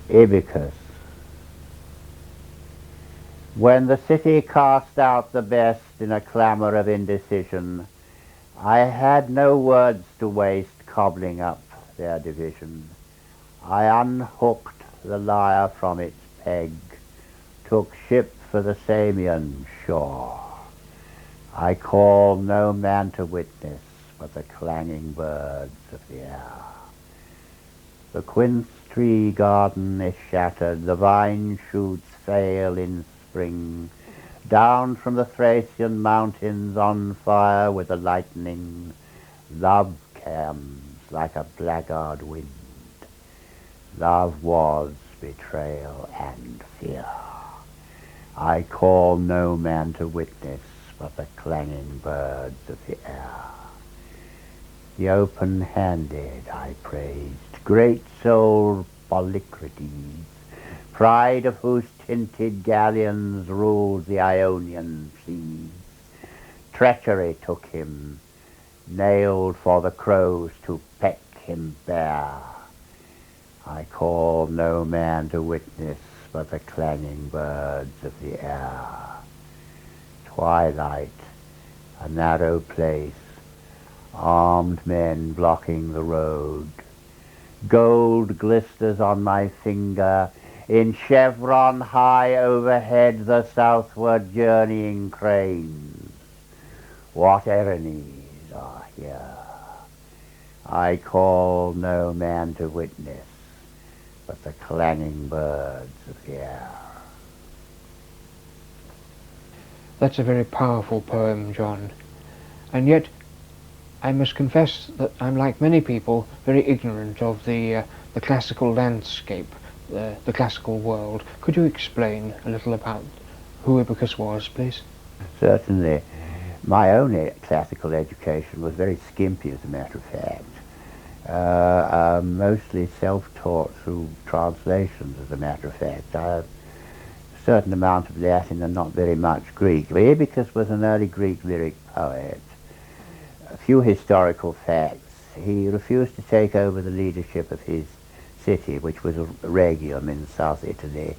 Ibycus. When the city cast out the best in a clamour of indecision, I had no words to waste cobbling up their division. I unhooked the lyre from its peg, took ship for the Samian shore. I call no man to witness but the clanging birds of the air. The quince tree garden is shattered, the vine shoots fail in spring, down from the Thracian mountains on fire with the lightning, love comes like a blackguard wind. Love was betrayal and fear. I call no man to witness but the clanging birds of the air. The open-handed I praised, great-souled Polycrates, pride of whose tinted galleons ruled the Ionian seas. Treachery took him, nailed for the crows to peck him bare. I call no man to witness but the clanging birds of the air. Twilight, a narrow place, armed men blocking the road. Gold glisters on my finger, in chevron high overhead the southward journeying cranes. What Erinyes are here? I call no man to witness but the clanging birds of the air. That's a very powerful poem, John. And yet, I must confess that I'm, like many people, very ignorant of the classical landscape, the classical world. Could you explain a little about who Ibycus was, please? Certainly. My own classical education was very skimpy, as a matter of fact. Mostly self-taught through translations, as a matter of fact. I have a certain amount of Latin and not very much Greek. But Ibycus was an early Greek lyric poet. A few historical facts. He refused to take over the leadership of his city, which was Rhegium in South Italy,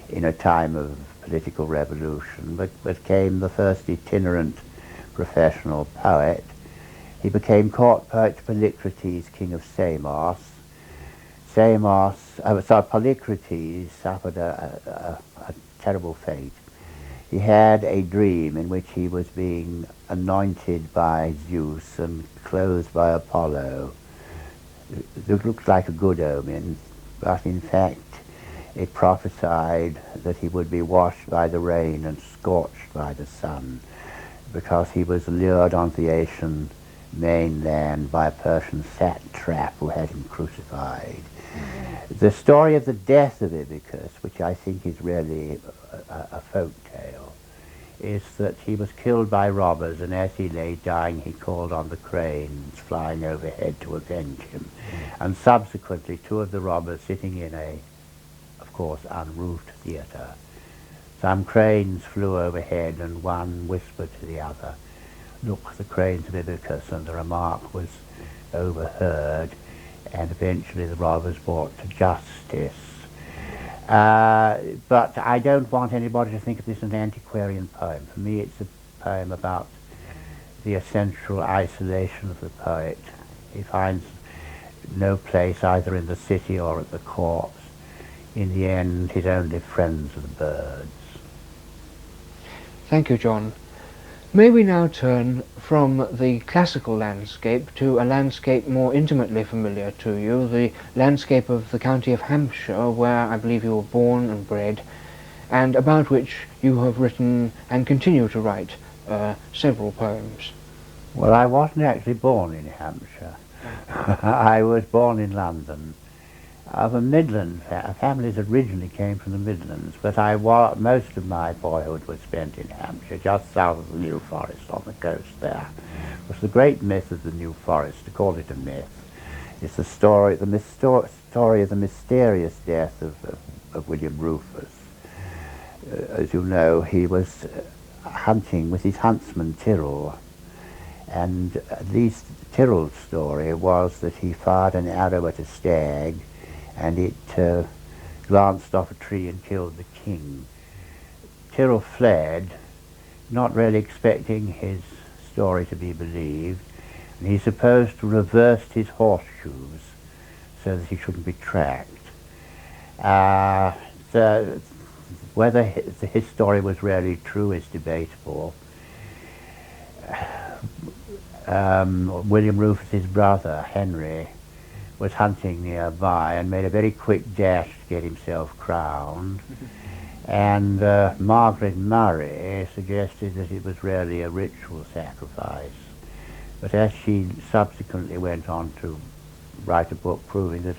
in a time of political revolution, but became the first itinerant professional poet. He became court poet to Polycrates, king of Samos. Polycrates suffered a terrible fate. He had a dream in which he was being anointed by Zeus and clothed by Apollo. It looked like a good omen, but in fact it prophesied that he would be washed by the rain and scorched by the sun, because he was lured onto the Asian mainland by a Persian satrap who had him crucified. The story of the death of Ibycus, which I think is really a folk tale, is that he was killed by robbers, and as he lay dying he called on the cranes flying overhead to avenge him. And subsequently 2 of the robbers, sitting in a, of course, unroofed theatre, some cranes flew overhead and one whispered to the other, "Look, the cranes of Ibycus," and the remark was overheard, and eventually the robbers brought to justice. But I don't want anybody to think of this as an antiquarian poem. For me it's a poem about the essential isolation of the poet. He finds no place either in the city or at the court. In the end, his only friends are the birds. Thank you, John. May we now turn from the classical landscape to a landscape more intimately familiar to you, the landscape of the county of Hampshire, where I believe you were born and bred, and about which you have written and continue to write several poems. Well, I wasn't actually born in Hampshire. I was born in London. Of a Midland families originally came from the Midlands, but most of my boyhood was spent in Hampshire, just south of the New Forest on the coast there. It was the great myth of the New Forest. To call it a myth, it's the story of the mysterious death of William Rufus. As you know, he was hunting with his huntsman Tyrrell, and at least Tyrrell's story was that he fired an arrow at a stag, and it glanced off a tree and killed the king. Tyrrell fled, not really expecting his story to be believed, and he's supposed to reverse his horseshoes so that he shouldn't be tracked. Whether his story was really true is debatable. William Rufus's brother, Henry, was hunting nearby and made a very quick dash to get himself crowned. And Margaret Murray suggested that it was really a ritual sacrifice. But as she subsequently went on to write a book proving that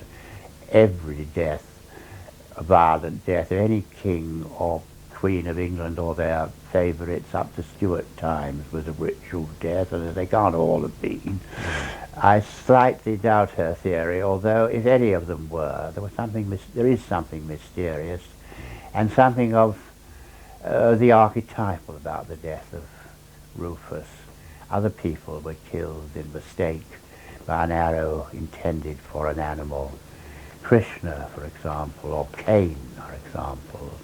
every death, a violent death of any king or queen of England or their favourites up to Stuart times was a ritual death, and that they can't all have been. I slightly doubt her theory, although if any of them were, there is something mysterious and something of the archetypal about the death of Rufus. Other people were killed in mistake by an arrow intended for an animal. Krishna, for example, or Cain are examples.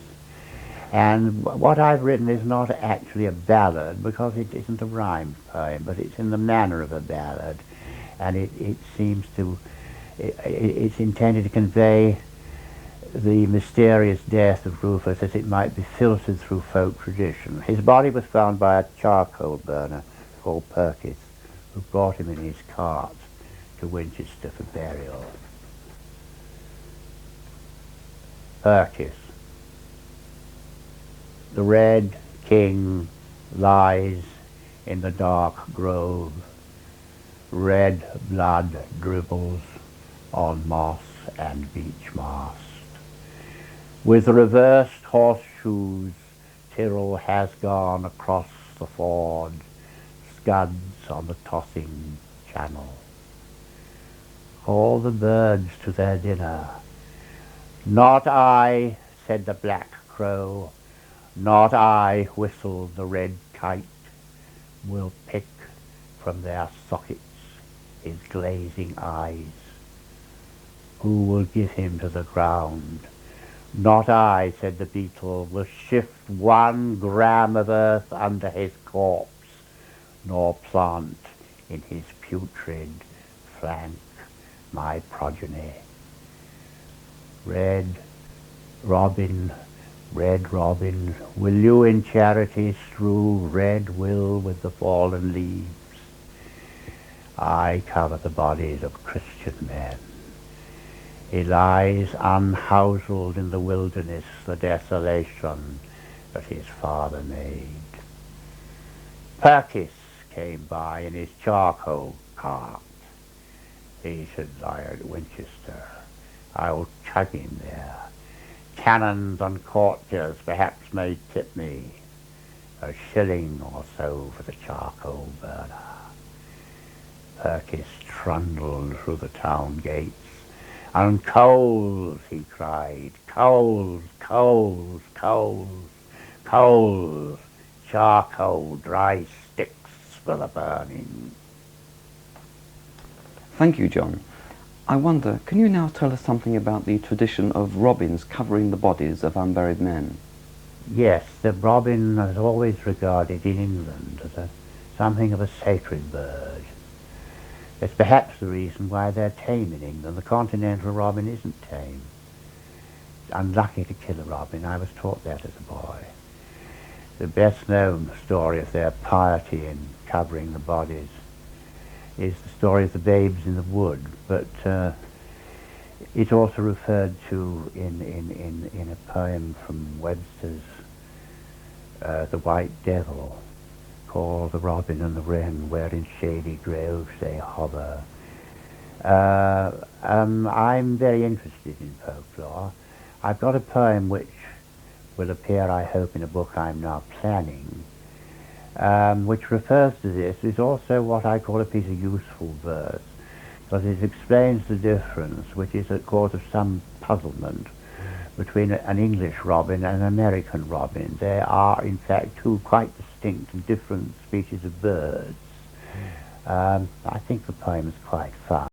And what I've written is not actually a ballad, because it isn't a rhymed poem, but it's in the manner of a ballad, and it seems to, it's intended to convey the mysterious death of Rufus as it might be filtered through folk tradition. His body was found by a charcoal burner called Perkis, who brought him in his cart to Winchester for burial. Perkis. The Red King lies in the dark grove. Red blood dribbles on moss and beech mast. With reversed horseshoes, Tyrrell has gone across the ford, scuds on the tossing channel. Call the birds to their dinner. Not I, said the black crow, not I, whistled the red kite, will pick from their sockets his glazing eyes. Who will give him to the ground? Not I, said the beetle, will shift 1 gram of earth under his corpse, nor plant in his putrid flank my progeny. Red robin, will you in charity strew red will with the fallen leaves? I cover the bodies of Christian men. He lies unhouselled in the wilderness, the desolation that his father made. Perkis came by in his charcoal cart. He should lie at Winchester. I'll chug him there. Cannons and courtiers perhaps may tip me a shilling or so for the charcoal burner. Perkis trundled through the town gates. And coals, he cried, coals, coals, coals, coals, charcoal, dry sticks for the burning. Thank you, John. I wonder, can you now tell us something about the tradition of robins covering the bodies of unburied men? Yes, the robin is always regarded in England as something of a sacred bird. It's perhaps the reason why they're tame in England. The continental robin isn't tame. It's unlucky to kill a robin. I was taught that as a boy. The best known story of their piety in covering the bodies is the story of the babes in the wood, but it's also referred to in a poem from Webster's The White Devil, called The Robin and the Wren, where in shady groves they hover. I'm very interested in folklore. I've got a poem which will appear, I hope, in a book I'm now planning, which refers to this. It's also what I call a piece of useful verse, because it explains the difference, which is a cause of some puzzlement, between an English robin and an American robin. There are, in fact, two quite distinct and different species of birds. I think the poem is quite fun.